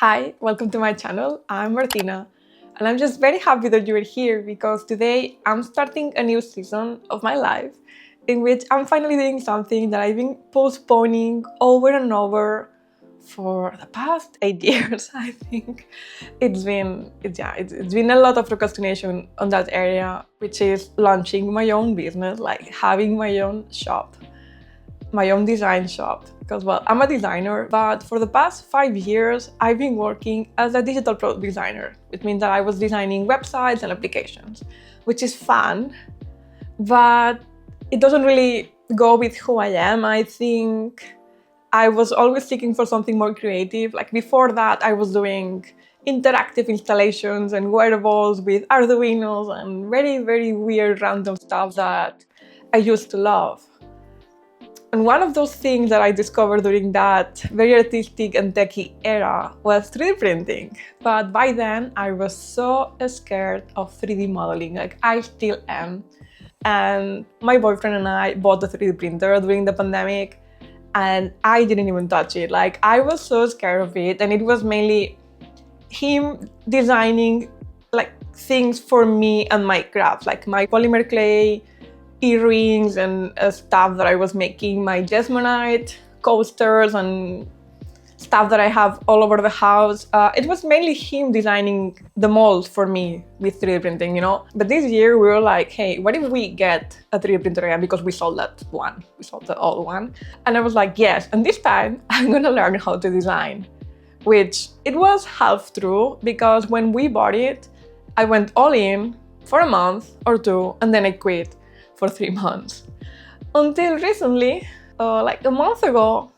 Hi, welcome to my channel. I'm Martina, and I'm just very happy that you're here because today I'm starting a new season of my life in which I'm finally doing something that I've been postponing over and over for the past 8 years. I think it's been a lot of procrastination on that area, which is launching my own business, like having my own shop, my own design shop. Because, well, I'm a designer, but for the past 5 years, I've been working as a digital product designer, which means that I was designing websites and applications, which is fun, but it doesn't really go with who I am. I think I was always seeking for something more creative. Like before that, I was doing interactive installations and wearables with Arduinos and very, very weird random stuff that I used to love. And one of those things that I discovered during that very artistic and techy era was 3D printing. But by then, I was so scared of 3D modeling, like I still am. And my boyfriend and I bought a 3D printer during the pandemic, and I didn't even touch it. Like I was so scared of it, and it was mainly him designing like things for me and my crafts, like my polymer clay, earrings and stuff that I was making, my Jesmonite coasters and stuff that I have all over the house. It was mainly him designing the molds for me with 3D printing, you know? But this year we were like, hey, what if we get a 3D printer again? Because we sold that one, we sold the old one. And I was like, yes, and this time I'm gonna learn how to design, which it was half true because when we bought it, I went all in for a month or two and then I quit for 3 months. Until recently, like a month ago,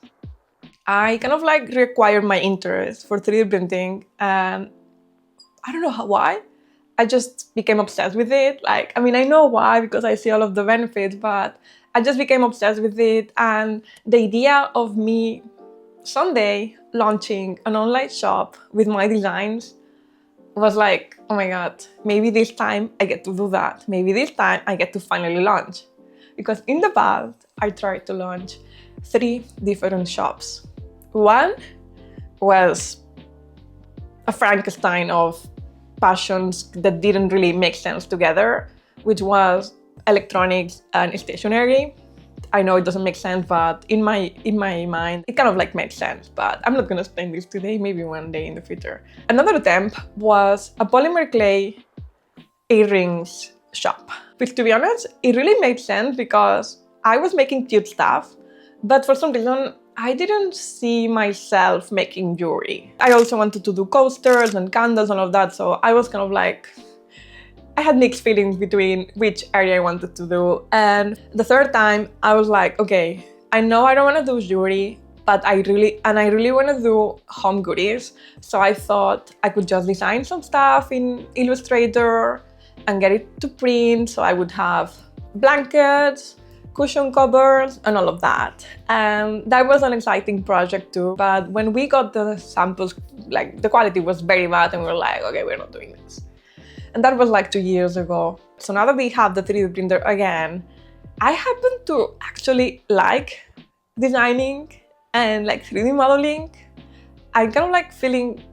I kind of like reacquired my interest for 3D printing, and I don't know why. I just became obsessed with it. Like, I mean, I know why because I see all of the benefits, but I just became obsessed with it. And the idea of me someday launching an online shop with my designs was like, oh my God, maybe this time I get to do that. Maybe this time I get to finally launch. Because in the past, I tried to launch 3 different shops. One was a Frankenstein of passions that didn't really make sense together, which was electronics and stationery. I know it doesn't make sense, but in my mind, it kind of like makes sense, but I'm not gonna explain this today, maybe one day in the future. Another attempt was a polymer clay earrings shop, which to be honest, it really made sense because I was making cute stuff, but for some reason, I didn't see myself making jewelry. I also wanted to do coasters and candles and all of that, so I was kind of like, I had mixed feelings between which area I wanted to do. And the third time, I was like, okay, I know I don't want to do jewelry, but I really want to do home goodies. So I thought I could just design some stuff in Illustrator and get it to print. So I would have blankets, cushion covers, and all of that. And that was an exciting project too. But when we got the samples, like the quality was very bad and we were like, okay, we're not doing this. And that was like 2 years ago. So now that we have the 3D printer again, I happen to actually like designing and like 3D modeling. I'm kind of like feeling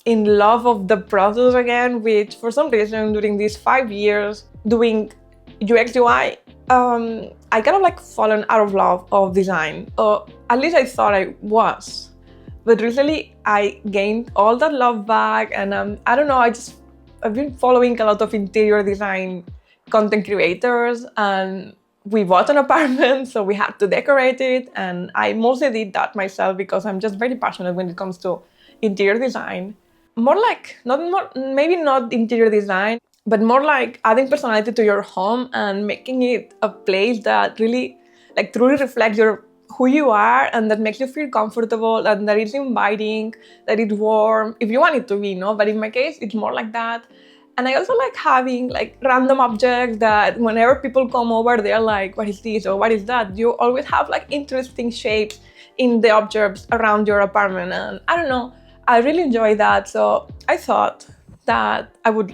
in love of the process again, which for some reason during these 5 years doing UX UI, I kind of like fallen out of love of design, or at least I thought I was. But recently I gained all that love back, and I don't know, I've been following a lot of interior design content creators, and we bought an apartment, so we had to decorate it. And I mostly did that myself because I'm just very passionate when it comes to interior design. Maybe not interior design, but more like adding personality to your home and making it a place that really, like, truly reflects who you are and that makes you feel comfortable and that it's inviting, that it's warm, if you want it to be, no? But in my case, it's more like that. And I also like having like random objects that whenever people come over, they're like, what is this or what is that? You always have like interesting shapes in the objects around your apartment. And I don't know, I really enjoy that. So I thought that I would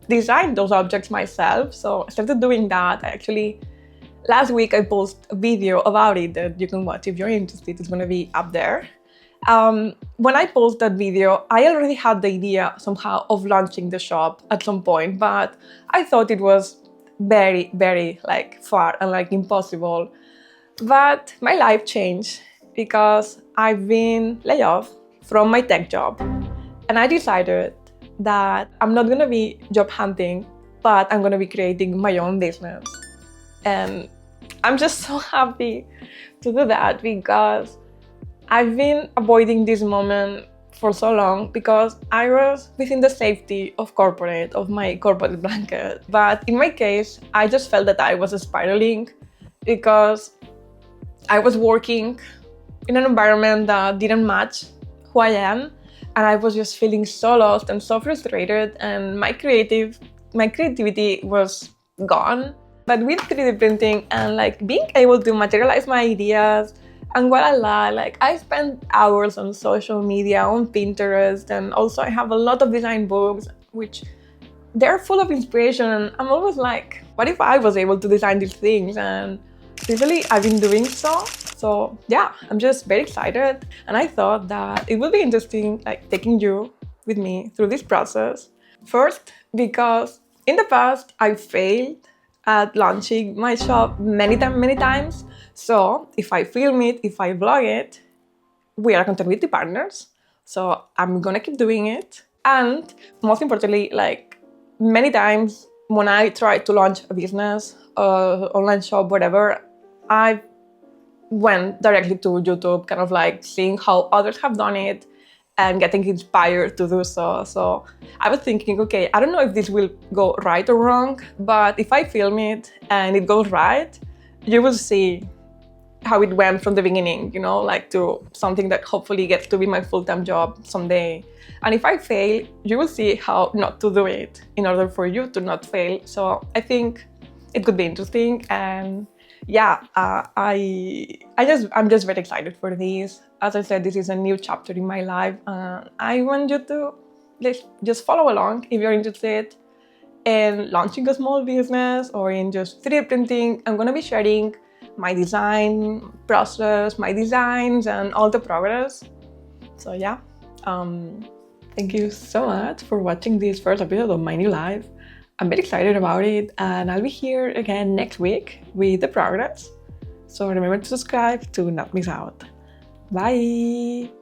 design those objects myself. So I started doing that. Last week I posted a video about it that you can watch if you're interested. It's going to be up there. When I posted that video, I already had the idea somehow of launching the shop at some point, but I thought it was very, very like far and like impossible. But my life changed because I've been laid off from my tech job, and I decided that I'm not gonna be job hunting, but I'm gonna be creating my own business. And I'm just so happy to do that because I've been avoiding this moment for so long because I was within the safety of my corporate blanket. But in my case, I just felt that I was spiraling because I was working in an environment that didn't match who I am, and I was just feeling so lost and so frustrated, and my creativity was gone. But with 3D printing and like being able to materialize my ideas, and voila, like I spent hours on social media, on Pinterest, and also I have a lot of design books, which they're full of inspiration. And I'm always like, what if I was able to design these things? And usually I've been doing so. So yeah, I'm just very excited. And I thought that it would be interesting like taking you with me through this process. First, because in the past I failed at launching my shop many times. So if I film it, if I vlog it, we are accountability partners. So I'm gonna keep doing it. And most importantly, like many times when I try to launch a business, online shop, whatever, I went directly to YouTube, kind of like seeing how others have done it and getting inspired to do so. So I was thinking, okay, I don't know if this will go right or wrong, but if I film it and it goes right, you will see how it went from the beginning, you know, like to something that hopefully gets to be my full-time job someday. And if I fail, you will see how not to do it in order for you to not fail. So I think it could be interesting. And yeah, I'm just very excited for this. As I said, this is a new chapter in my life. I want you to just follow along if you're interested in launching a small business or in just 3D printing. I'm gonna be sharing my design process, my designs, and all the progress. So yeah, thank you so much for watching this first episode of my new life. I'm very excited about it, and I'll be here again next week with the progress. So remember to subscribe to not miss out. Bye!